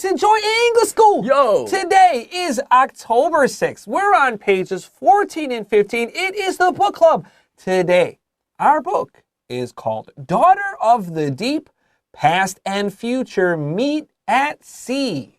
Let's enjoy English school. Yo. Today is October 6th. We're on pages 14 and 15. It is the book club. Today, our book is called Daughter of the Deep, Past and Future Meet at Sea.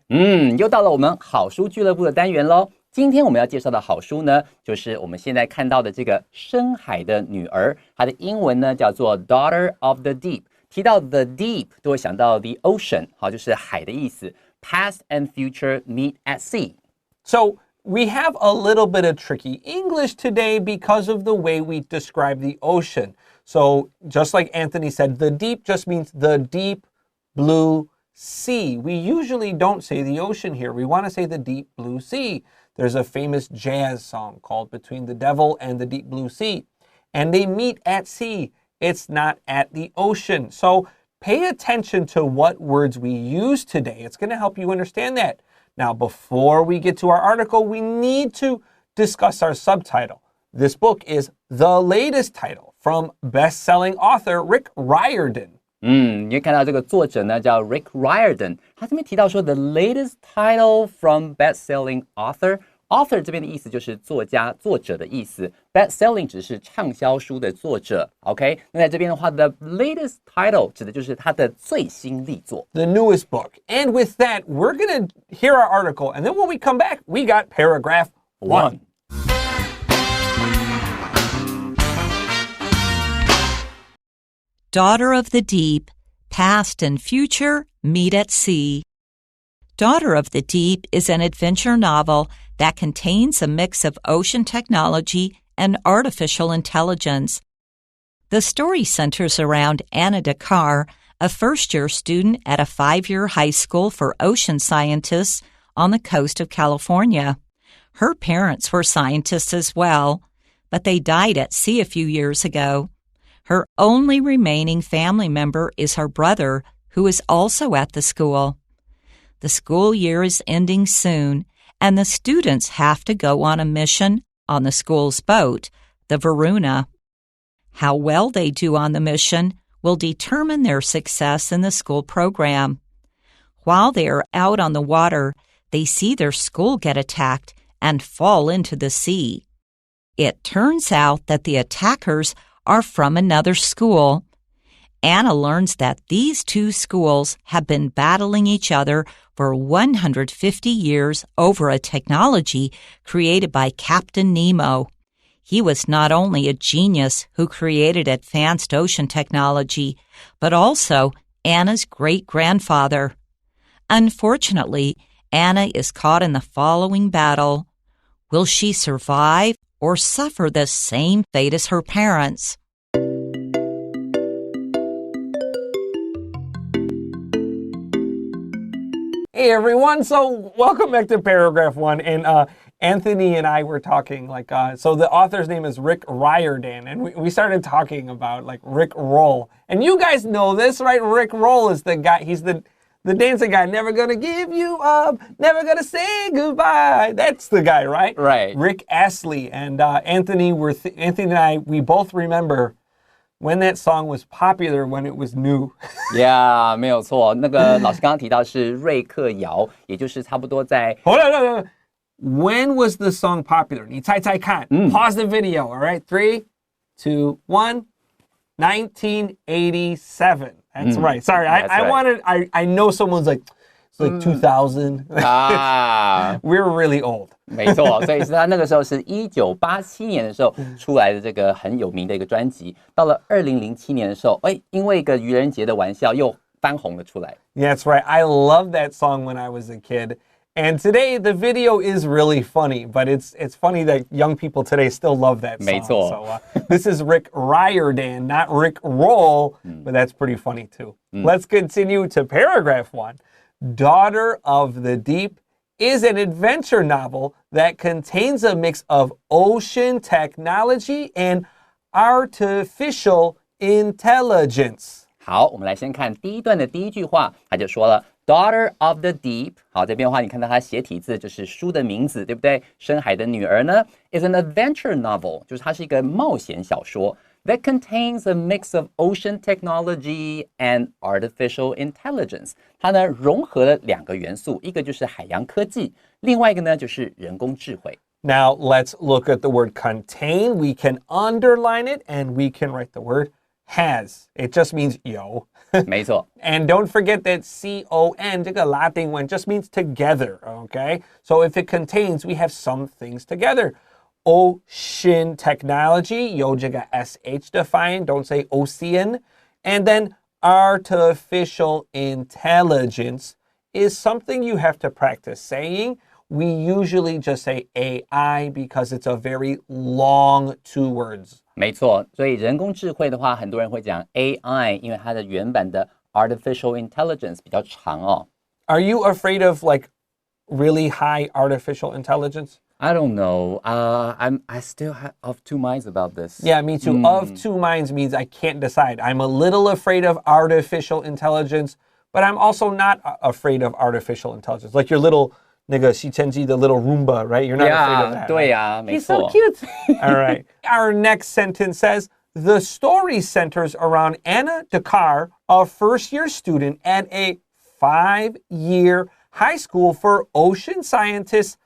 又到了我们好书俱乐部的单元咯。今天我们要介绍的好书呢，就是我们现在看到的这个《深海的女儿》，它的英文呢叫做 Daughter of the Deep。提到 the deep 都会想到 the ocean， 好，就是海的意思。Past and future meet at sea. So we have a little bit of tricky English today because of the way we describe the ocean. So just like Anthony said, the deep just means the deep blue sea. We usually don't say the ocean here. We want to say the deep blue sea. There's a famous jazz song called Between the Devil and the Deep Blue Sea. And they meet at sea. It's not at the ocean. So pay attention to what words we use today. It's going to help you understand that. Now, before we get to our article, we need to discuss our subtitle. This book is the latest title from best-selling author Rick Riordan. 你会看到这个作者呢叫 Rick Riordan， 他这边提到说 the latest title from best-selling author。author 这边的意思就是作家、作者的意思 ，best-selling 只是畅销书的作者。OK， 那在这边的话 ，the latest title 指的就是他的最新力作 ，the newest book. And with that, we're going to hear our article, and then when we come back, we got paragraph 1. Daughter of the Deep, Past and Future Meet at Sea. Daughter of the Deep is an adventure novel that contains a mix of ocean technology and artificial intelligence. The story centers around Anna Dakar, a first-year student at a 5-year high school for ocean scientists on the coast of California. Her parents were scientists as well, but they died at sea a few years ago. Her only remaining family member is her brother, who is also at the school. The school year is ending soon, and the students have to go on a mission on the school's boat, the Varuna. How well they do on the mission will determine their success in the school program. While they are out on the water, they see their school get attacked and fall into the sea. It turns out that the attackers are from another school. Anna learns that these two schools have been battling each other for 150 years over a technology created by Captain Nemo. He was not only a genius who created advanced ocean technology, but also Anna's great-grandfather. Unfortunately, Anna is caught in the following battle. Will she survive or suffer the same fate as her parents? Hey everyone, so welcome back to paragraph 1. And Anthony and I were talking so the author's name is Rick Riordan, and we started talking about Rick Roll. And you guys know this, right? Rick Roll is the guy, he's the dancing guy, never gonna give you up, never gonna say goodbye. That's the guy, right? Right. Rick Astley. And Anthony and I, we both remember when that song was popular when it was new. Yeah, 没有错。那个老师刚刚提到是瑞克摇，也就是差不多在 Hold on. When was the song popular? 你猜猜看. Pause the video, all right? 3, 2, 1. 1987. That's right. Sorry, I know someone's it's like 2000. We're really old. 没错，所以是他那个时候是1987年的时候出来的这个很有名的一个专辑。到了2007年的时候，因为一个愚人节的玩笑又翻红了出来。Yeah, that's right. I loved that song when I was a kid. And today the video is really funny, but it's funny that young people today still love that song. 没错。So this is Rick Riordan, not Rick Roll, but that's pretty funny too. Let's continue to paragraph 1. Daughter of the Deep is an adventure novel that contains a mix of ocean technology and artificial intelligence. 好，我们来先看第一段的第一句话，他就说了 Daughter of the Deep。好，这边的话你看到它斜体字就是书的名字，对不对？深海的女儿呢 is an adventure novel， 就是它是一个冒险小说。that contains a mix of ocean technology and artificial intelligence. 它呢融合了两个元素，一个就是海洋科技，另外一个呢就是人工智慧。Now let's look at the word contain. We can underline it and we can write the word has. It just means yo. 没错。And don't forget that C-O-N, 这个拉丁文 just means together, okay? So if it contains, we have some things together. Ocean technology, 有这个 SH define, don't say ocean. And then artificial intelligence is something you have to practice saying. We usually just say AI because it's a very long two words. 没错，所以人工智慧的话，很多人会讲 AI， 因为它的原版的 artificial intelligence 比较长哦。Are you afraid of like really high artificial intelligence? I don't know. I still have of two minds about this. Yeah, me too. Of two minds means I can't decide. I'm a little afraid of artificial intelligence, but I'm also not afraid of artificial intelligence. Like your little 那个吸尘机 the little Roomba, right? You're not afraid of that. 对呀，没错。He's so cute. All right. Our next sentence says, the story centers around Anna Dakar, a first-year student at a 5-year high school for ocean scientists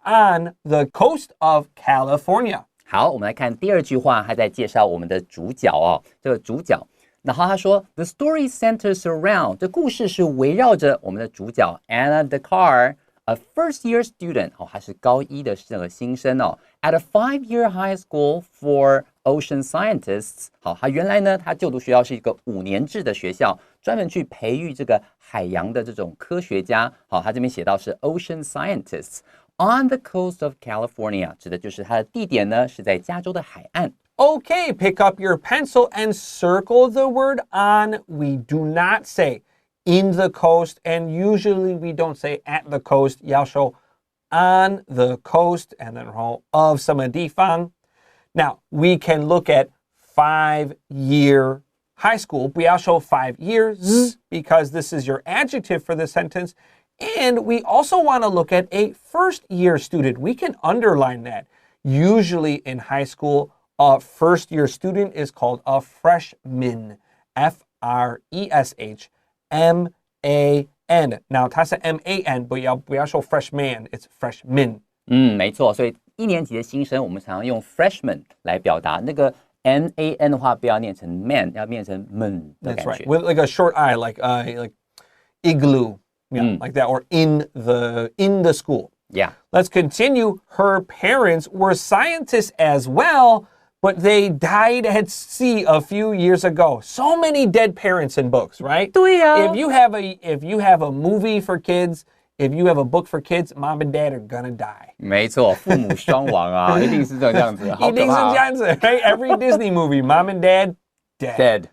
on the coast of California. 好，我们来看第二句话，他在介绍我们的主角哦，这个主角。然后他说 ，The story centers around， 这故事是围绕着我们的主角 Anna Dakar。A first-year student， 他是高一的这个新生哦。At a 5-year high school for ocean scientists， 好，他原来呢，他就读学校是一个5年制的学校，专门去培育这个海洋的这种科学家。好，他这边写到是 ocean scientists on the coast of California， 指的就是它的地点呢是在加州的海岸。Okay, pick up your pencil and circle the word on. We do not say in the coast, and usually we don't say at the coast. 要说 on the coast, and then of 什么地方. Now, we can look at 5-year high school. 不要说 5 years, because this is your adjective for the sentence. And we also want to look at a first-year student. We can underline that. Usually in high school, a first-year student is called a freshman. F-R-E-S-H-M-A-N. Now, 它是 M-A-N, 不要说 freshman, it's freshman. 没错，所以1年级的新生，我们常常用 freshman 来表达。那个 M-A-N 的话，不要念成 man， 要念成 man 的感觉。That's right. With like a short I, like igloo, like that, or in the school. Yeah. Let's continue. Her parents were scientists as well, but they died at sea a few years ago. So many dead parents in books, right? 对呀。If you have a movie for kids, if you have a book for kids, mom and dad are gonna die. 没错，父母双亡啊，一定是这样子，好可怕。一定是这样子，right? Every Disney movie, mom and dad dead.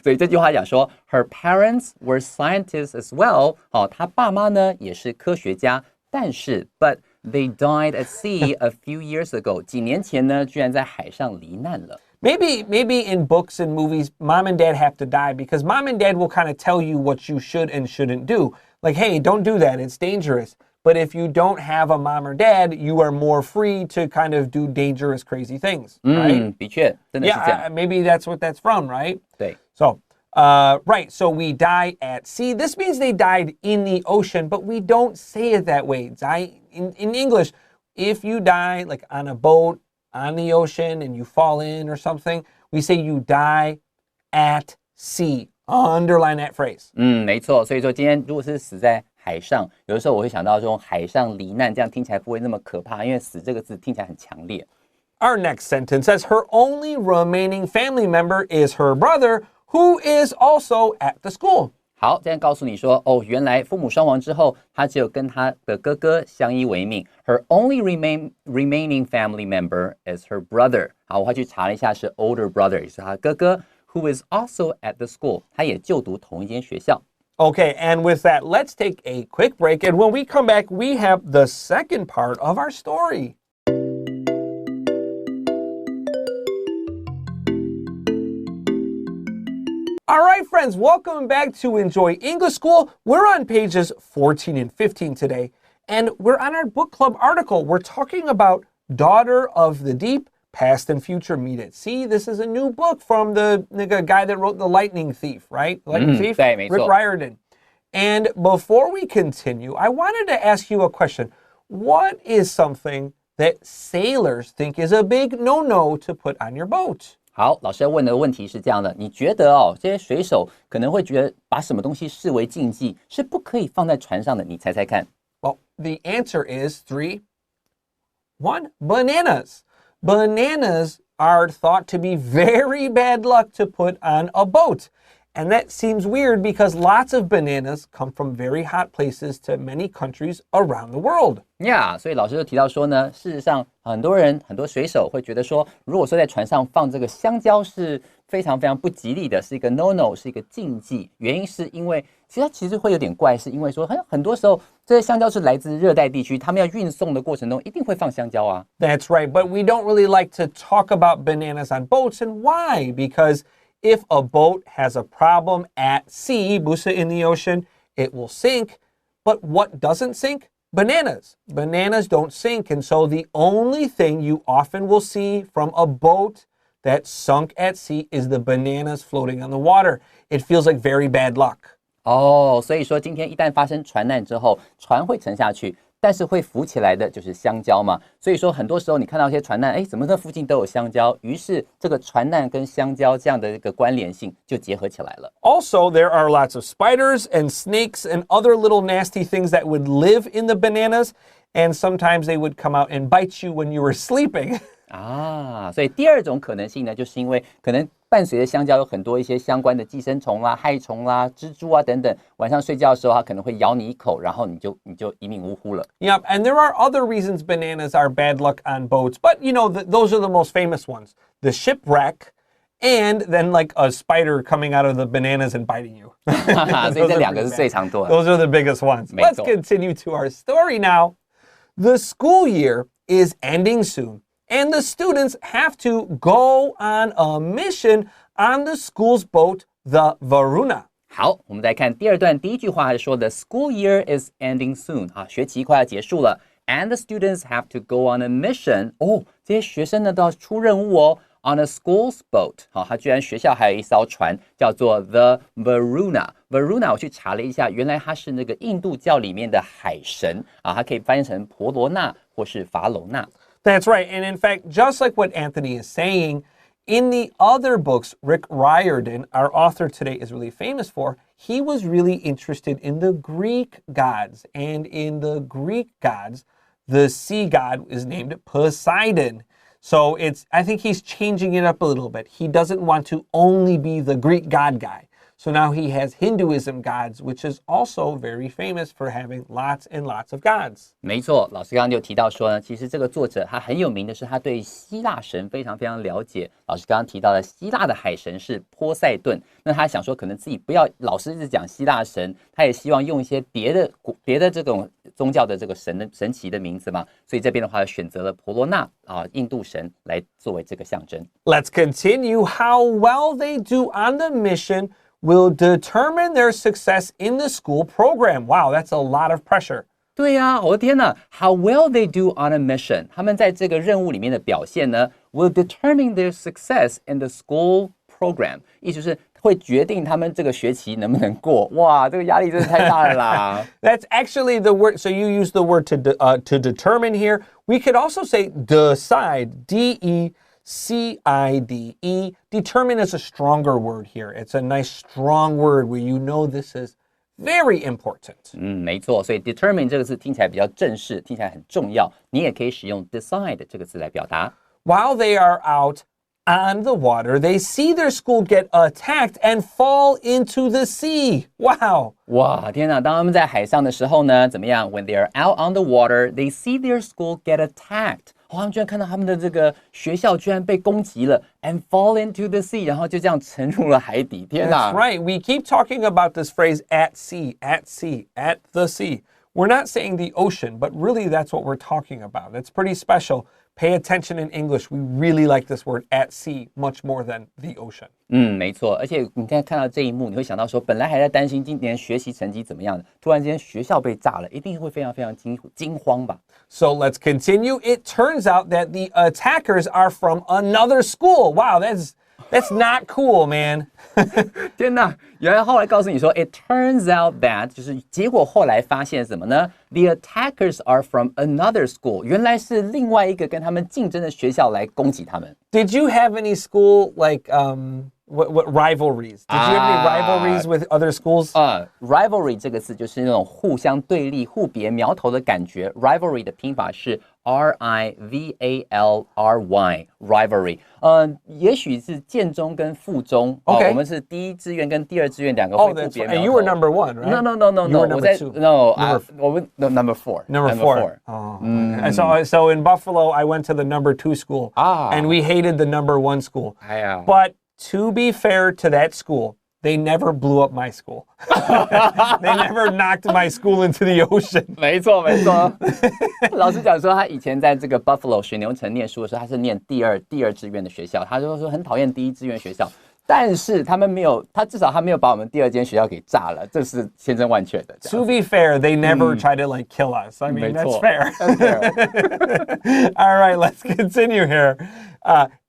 所以这句话讲说 ，Her parents were scientists as well。好，她爸妈呢也是科学家，但是 but they died at sea a few years ago。几年前呢，居然在海上罹难了。Maybe in books and movies, mom and dad have to die because mom and dad will kind of tell you what you should and shouldn't do. Like, hey, don't do that. It's dangerous. But if you don't have a mom or dad, you are more free to kind of do dangerous, crazy things, right? 的确，真的是这样。Yeah, maybe that's what that's from, right? 对。So, right. So we die at sea. This means they died in the ocean, but we don't say it that way. In English, if you die like on a boat, on the ocean, and you fall in or something, we say you die at sea. Underline that phrase. 没错。所以说今天如果是死在海上，有的时候我会想到这种海上罹难，这样听起来不会那么可怕，因为死这个字听起来很强烈。Our next sentence says, her only remaining family member is her brother, who is also at the school. 好，这样告诉你说，哦，原来父母双亡之后，他只有跟他的哥哥相依为命。Her only remaining family member is her brother. 好，我还去查了一下，是 older brother， 也是他的哥哥 ，who is also at the school. 他也就读同一间学校。Okay, and with that, let's take a quick break. And when we come back, we have the second part of our story. All right, friends, welcome back to Enjoy English School. We're on pages 14 and 15 today, and we're on our book club article. We're talking about Daughter of the Deep Past and future meet at sea. This is a new book from the guy that wrote The Lightning Thief, right? Lightning Thief? 对，没错。 Rick Riordan. And before we continue, I wanted to ask you a question. What is something that sailors think is a big no-no to put on your boat? 好，老师要问的问题是这样的，你觉得这些水手可能会觉得把什么东西视为禁忌，是不可以放在船上的？你猜猜看。Well, the answer is 3, 1, bananas. Bananas are thought to be very bad luck to put on a boat. And that seems weird because lots of bananas come from very hot places to many countries around the world. Yeah, 所以老师就提到说呢，事实上很多水手会觉得说，如果说在船上放这个香蕉是非常非常不吉利的，是一个 no-no， 是一个禁忌。原因是因为其实会有点怪，是因为说很多时候这些香蕉是来自热带地区，他们要运送的过程中一定会放香蕉啊。That's right, but we don't really like to talk about bananas on boats, and why? Because if a boat has a problem at sea, 不是 in the ocean, it will sink. But what doesn't sink? Bananas. Bananas don't sink, and so the only thing you often will see from a boat that sunk at sea is the bananas floating on the water. It feels like very bad luck. 所以说今天一旦发生船难之后，船会沉下去，但是会浮起来的就是香蕉嘛。所以说很多时候你看到一些船难，怎么这附近都有香蕉？于是这个船难跟香蕉这样的一个关联性就结合起来了。Also, there are lots of spiders and snakes and other little nasty things that would live in the bananas, and sometimes they would come out and bite you when you were sleeping. 所以第二种可能性呢，就是因为可能伴随着香蕉有很多一些相关的寄生虫啦、害虫啦、蜘蛛啊等等，晚上睡觉的时候它可能会咬你一口，然后你就一命呜呼了。Yep, and there are other reasons bananas are bad luck on boats, but those are the most famous ones. The shipwreck, and then like a spider coming out of the bananas and biting you. 所以这两个是最常多的。 Those are the biggest ones. Let's continue to our story now. The school year is ending soon, and the students have to go on a mission on the school's boat, the Varuna. 好，我们再看第二段第一句话，还说的 School year is ending soon，学期快要结束了 ，and the students have to go on a mission。这些学生呢都要出任务哦。On a school's boat， 它居然学校还有一艘船叫做 the Varuna。Varuna 我去查了一下，原来它是那个印度教里面的海神它可以翻译成婆罗纳或是法楼纳。That's right, and in fact, just like what Anthony is saying, in the other books, Rick Riordan, our author today, is really famous for, he was really interested in the Greek gods. And in the Greek gods, the sea god is named Poseidon. So I think he's changing it up a little bit. He doesn't want to only be the Greek god guy. So now he has Hinduism gods, which is also very famous for having lots and lots of gods. 没错，老师刚刚就提到说呢，其实这个作者他很有名的是他对希腊神非常非常了解。老师刚刚提到的希腊的海神是波塞顿，那他想说可能自己不要老是一直讲希腊神，他也希望用一些别的这种宗教的这个神奇的名字嘛，所以这边的话选择了婆罗纳印度神来作为这个象征。Let's continue. How well they do on the mission will determine their success in the school program. Wow, that's a lot of pressure. 对呀，我的天哪 ！How well they do on a mission， 他们在这个任务里面的表现呢 ，will determine their success in the school program， 意思是会决定他们这个学期能不能过。哇，这个压力真的太大了啦！ That's actually the word. So you use the word to determine here. We could also say decide. D-E-C-I-D-E. Determine is a stronger word here. It's a nice strong word where you know this is very important. 没错，所以 determine 这个字听起来比较正式，听起来很重要。你也可以使用 decide 这个字来表达。While they are out on the water, they see their school get attacked and fall into the sea. Wow. 哇，天哪！当他们在海上的时候呢，怎么样 ？When they are out on the water, they see their school get attacked. 他们居然看到他们的这个学校居然被攻击了 ，and fall into the sea， 然后就这样沉入了海底。天哪 That's right. We keep talking about this phrase at sea, at sea, at the sea. we're not saying the ocean, but really that's what we're talking about. It's pretty special. Pay attention in English. We really like this word at sea much more than the ocean. 没错，而且你看到这一幕，你会想到说，本来还在担心今年学习成绩怎么样的，突然间学校被炸了，一定会非常非常惊慌吧。So let's continue. It turns out that the attackers are from another school. Wow, that's not cool, man. 天哪！原来后来告诉你说 ，it turns out that 就是结果后来发现什么呢 ？The attackers are from another school， 原来是另外一个跟他们竞争的学校来攻击他们。Did you have any school like what rivalries? Did you have any rivalries with other schools? Rivalry 这个字就是那种互相对立、互别苗头的感觉。Rivalry 的拼法是 rivalry，rivalry。也许是建中跟附中。Okay. 我们是第一志愿跟第二志愿两个会互别苗头。And you were number one, right? No. You were number two.我们 number four. Number four. Oh, okay. So in Buffalo, I went to the number 2 school, and we hated the number 1 school. But to be fair to that school, they never blew up my school. They never knocked my school into the ocean. 没错。老师讲说，他以前在这个 Buffalo 水牛城念书的时候，他是念第二志愿的学校，他就说很讨厌第一志愿学校。但是他没有把我们第二间学校给炸了，这是千真万确的。To be fair, they never try to like kill us. I mean, that's fair. All right, let's continue here.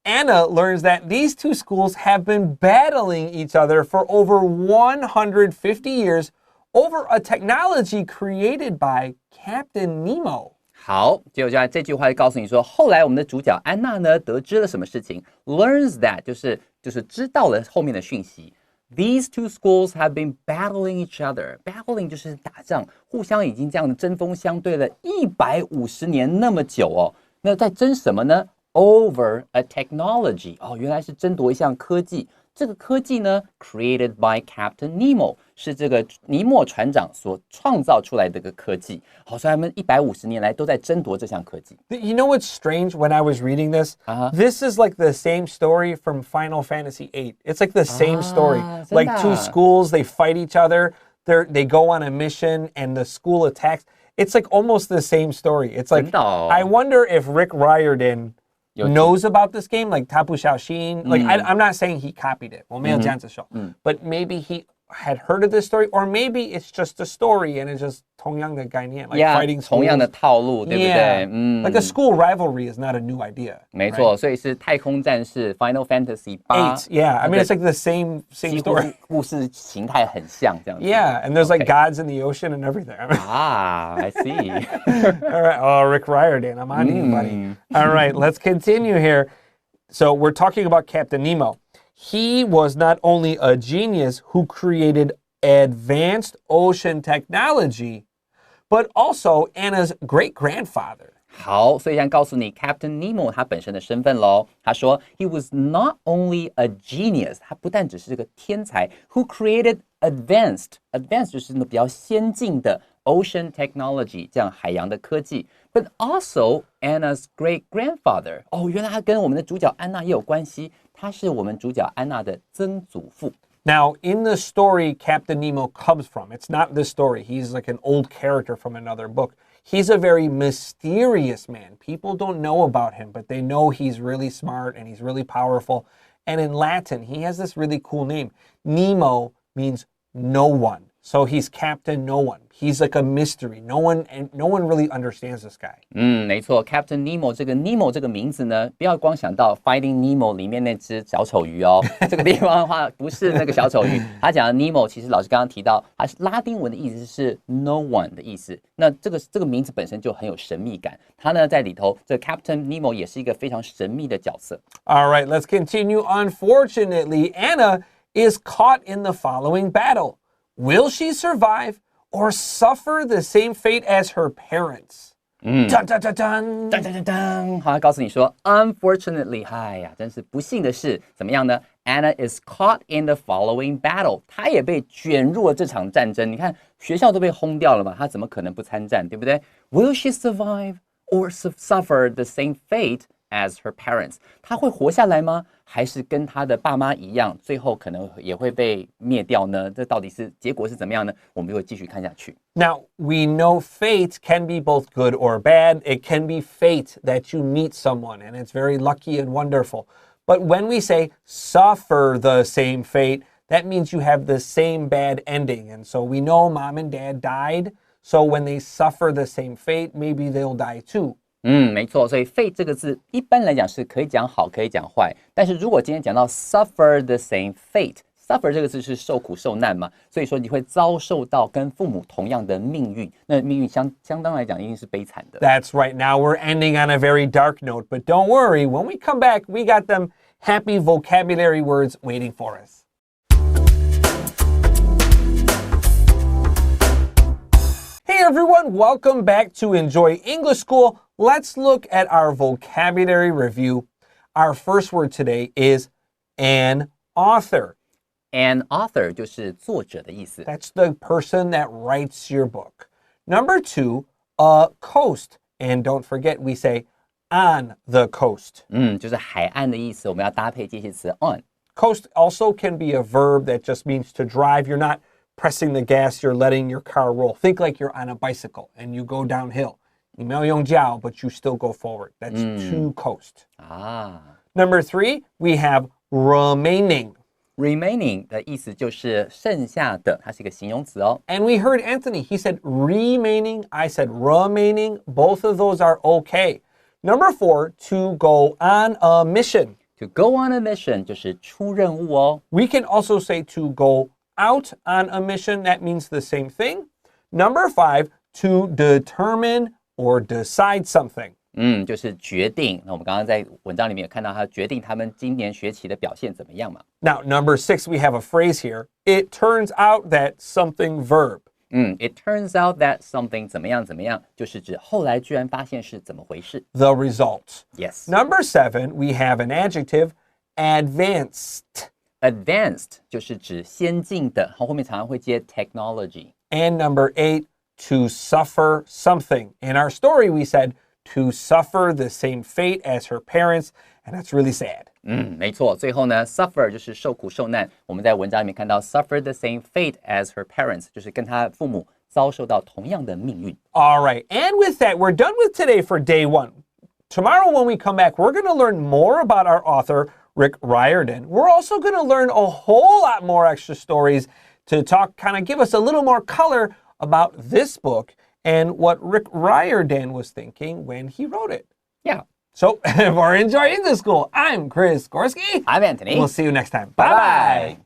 Anna learns that these two schools have been battling each other for over 150 years over a technology created by Captain Nemo. 好，结果这句话就告诉你说，后来我们的主角安娜呢，得知了什么事情 ？Learns that 就是知道了后面的讯息。These two schools have been battling each other. Battling 就是打仗，互相已经这样针锋相对了150年那么久哦。那在争什么呢？Over a technology 原来是争夺一项科技。这个科技呢 ，created by Captain Nemo 是这个尼莫船长所创造出来的一个科技。好，所以他们150年来都在争夺这项科技。You know what's strange when I was reading this? This is like the same story from Final Fantasy VIII. It's like the same story. Like two schools, they fight each other. They go on a mission, and the school attacks. It's like almost the same story. It's like I wonder if Rick Riordan knows about this game, like Tapu Xiaoxin. Like I'm not saying he copied it. 我没有这样子说. But maybe he had heard of this story, or maybe it's just a story and it's just 同样的概念, like fighting schools. 同样的套路，对不对？Like a school rivalry is not a new idea. 没错，所以是太空战士 Final Fantasy 8. Yeah, I mean it's like the same story. 故事形态很像这样子。Yeah, and there's like gods in the ocean and everything. I see. All right, Rick Riordan, I'm on to you, buddy. All right, let's continue here. So we're talking about Captain Nemo. He was not only a genius who created advanced ocean technology, but also Anna's great-grandfather. 好，所以想告诉你 Captain Nemo 他本身的身份咯。他说 He was not only a genius， 他不但只是个天才 ，who created advanced 就是那比较先进的 ocean technology 这样海洋的科技 ，but also Anna's great-grandfather。原来他跟我们的主角安娜也有关系。他是我们主角安娜的曾祖父。Now, in the story Captain Nemo comes from, it's not this story. He's like an old character from another book. He's a very mysterious man. People don't know about him, but they know he's really smart and he's really powerful. And in Latin, he has this really cool name. Nemo means no one. So he's Captain No One. He's like a mystery. No one really understands this guy. 没错 ，Captain Nemo 这个 Nemo 这个名字呢，不要光想到 Finding Nemo 里面那只小丑鱼哦。这个地方的话，不是那个小丑鱼，他讲的 Nemo 其实老师刚刚提到，它是拉丁文的意思是 No One 的意思。那这个名字本身就很有神秘感。他呢在里头，这 Captain Nemo 也是一个非常神秘的角色。All right, let's continue. Unfortunately, Anna is caught in the following battle. Will she survive or suffer the same fate as her parents? Dun, dun, dun, dun. Dun, dun, dun, dun. 好，告诉你说 ，Unfortunately， 哎呀，真是不幸的是，怎么样呢 ？Anna is caught in the following battle， 她也被卷入了这场战争。你看，学校都被轰掉了嘛，她怎么可能不参战，对不对 ？Will she survive or suffer the same fate as her parents。她会活下来吗？还是跟她的爸妈一样，最后可能也会被灭掉呢？这到底是结果是怎么样呢？我们就会继续看下去。Now, we know fate can be both good or bad. It can be fate that you meet someone, and it's very lucky and wonderful. But when we say suffer the same fate, that means you have the same bad ending. And so we know mom and dad died. So when they suffer the same fate, maybe they'll die too. 没错，所以 fate 这个字一般来讲是可以讲好，可以讲坏。但是如果今天讲到 suffer the same fate，suffer 这个字是受苦受难嘛，所以说你会遭受到跟父母同样的命运，那命运相当来讲一定是悲惨的。That's right. Now we're ending on a very dark note, but don't worry. When we come back, we got them happy vocabulary words waiting for us. Hey everyone, welcome back to Enjoy English School. Let's look at our vocabulary review. Our first word today is an author. An author 就是作者的意思。 That's the person that writes your book. Number 2, a coast. And don't forget, we say on the coast. 就是海岸的意思，我们要搭配介系词 on。 Coast also can be a verb that just means to drive. You're not pressing the gas, you're letting your car roll. Think like you're on a bicycle and you go downhill. 你没有用脚, but you still go forward. That's to coast. Number 3, we have remaining. Remaining 的意思就是剩下的，它是一个形容词哦。 And we heard Anthony, he said remaining, I said remaining. Both of those are okay. Number 4, to go on a mission. To go on a mission 就是出任务哦。 We can also say to go out on a mission. That means the same thing. Number 5, to determine or decide something. 就是决定。那我们刚刚在文章里面有看到他决定他们今年学期的表现怎么样嘛。 Now, number 6, we have a phrase here. It turns out that something verb. It turns out that something 怎么样怎么样，就是指后来居然发现是怎么回事。 The result. Yes. Number 7, we have an adjective, advanced. Advanced 就是指先进的，后面常常会接 technology。 And number 8, to suffer something. In our story, we said to suffer the same fate as her parents, and that's really sad. 没错。最后呢 ，suffer 就是受苦受难。我们在文章里面看到 suffer the same fate as her parents， 就是跟她父母遭受到同样的命运。 All right, and with that, we're done with today for day 1. Tomorrow when we come back, we're going to learn more about our author, Rick Riordan. We're also going to learn a whole lot more extra stories to kind of give us a little more color about this book and what Rick Riordan was thinking when he wrote it. Yeah. So, for Enjoy English School, I'm Chris Gorski. I'm Anthony. We'll see you next time. Bye-bye.